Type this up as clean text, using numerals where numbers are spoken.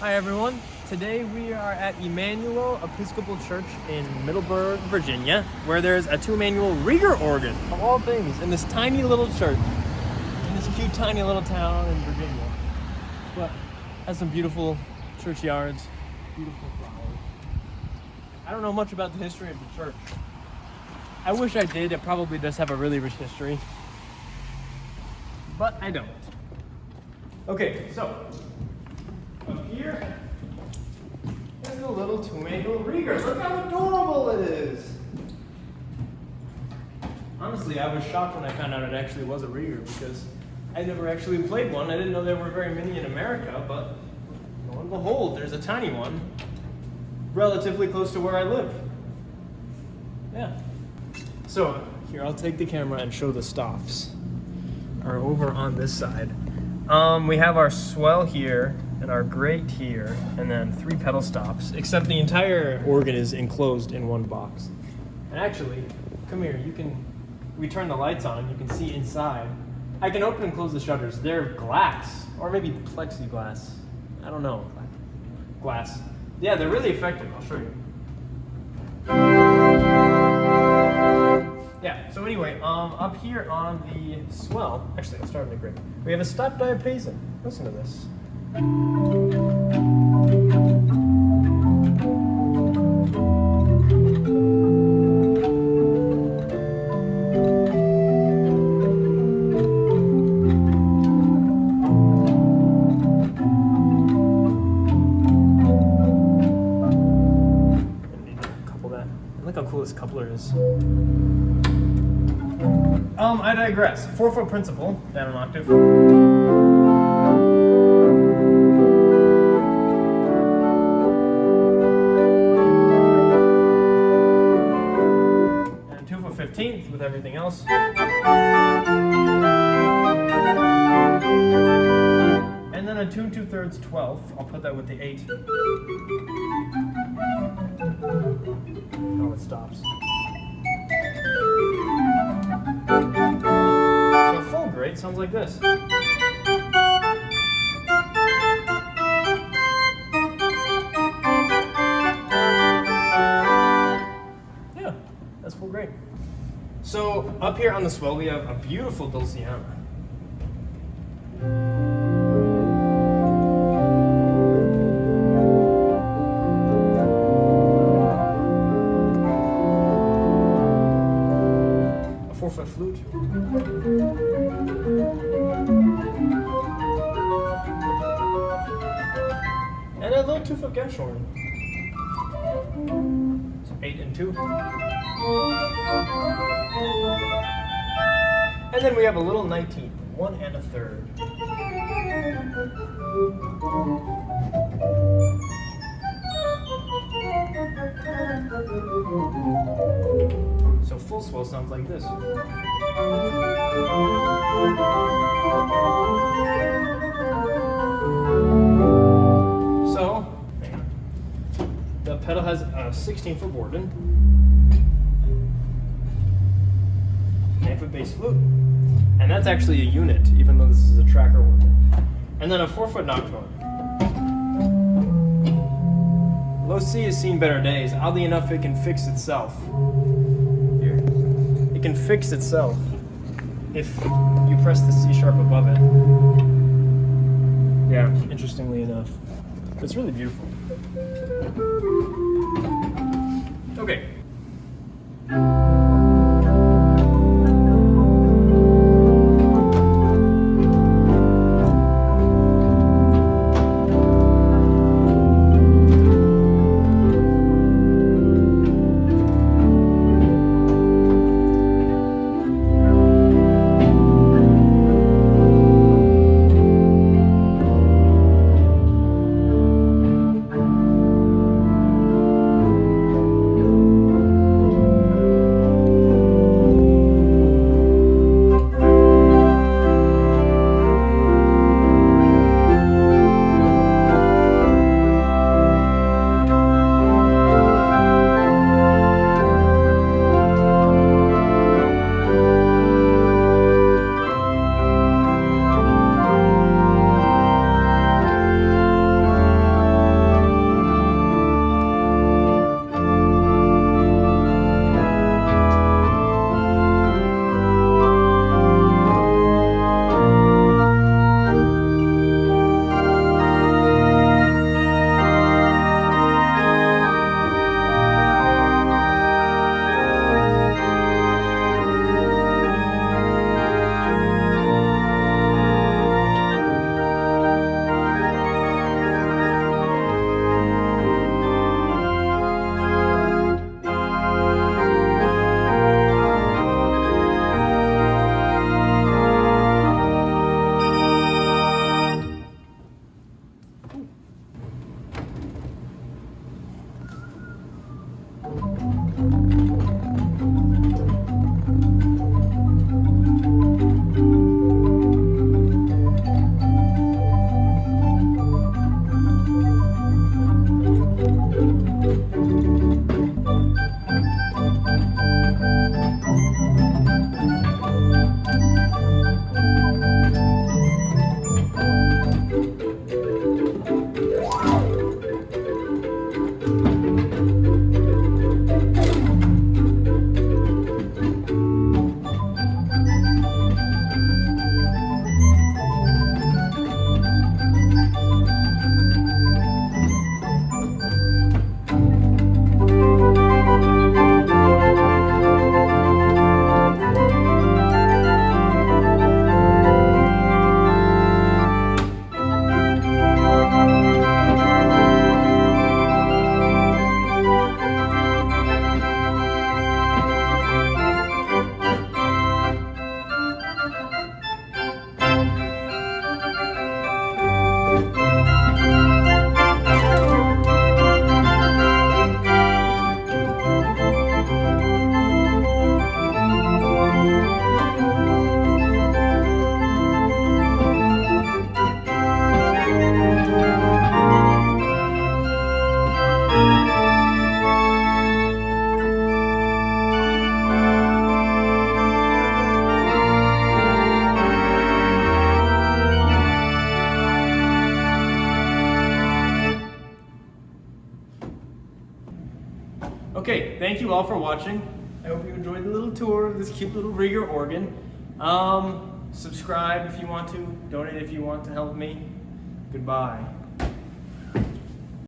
Hi everyone. Today we are at Emmanuel Episcopal Church in Middleburg, Virginia, where there's a 2 Emmanuel Rieger organ, of all things, in this tiny little church, in this cute tiny little town in Virginia. But has some beautiful churchyards, beautiful flowers. I don't know much about the history of the church. I wish I did. It probably does have a really rich history, but I don't. Okay, so up here is a little 2 Emmanuel Rieger. Look how adorable it is. Honestly, I was shocked when I found out it actually was a Rieger because I never actually played one. I didn't know there were very many in America, but lo and behold, there's a tiny one relatively close to where I live. Yeah. So here, I'll take the camera and show the stops. Are over on this side. We have our swell here and our grate here, and then 3 pedal stops, except the entire organ is enclosed in one box. And actually, come here, we turn the lights on, you can see inside. I can open and close the shutters. They're glass, or maybe plexiglass. I don't know. Glass. Yeah, they're really effective. I'll show you. Yeah, so anyway, up here on the swell, actually I'll start in the grate. We have a stop diapason. Listen to this. Couple that. Look how cool this coupler is. I digress. 4-foot principal, down an octave. And 2-foot 15th with everything else. And then a 2 2/3 12th. I'll put that with the 8. Oh, it stops. So full grate sounds like this. Yeah, that's full grate. So up here on the swell we have a beautiful dulciana. A 4-foot flute. And a little 2-foot Gershorn. So 8 and 2. And then we have a little 19th, 1 1/3. So full swell sounds like this. So, the pedal has a 16-foot Borden, 9-foot bass flute, and that's actually a unit, even though this is a tracker organ. And then a 4-foot nocturne. Low C has seen better days. Oddly enough, it can fix itself. Here. It can fix itself if you press the C sharp above it. Yeah, interestingly enough. It's really beautiful. Okay. Okay, thank you all for watching. I hope you enjoyed the little tour of this cute little Rieger organ. Subscribe if you want to, donate if you want to help me. Goodbye.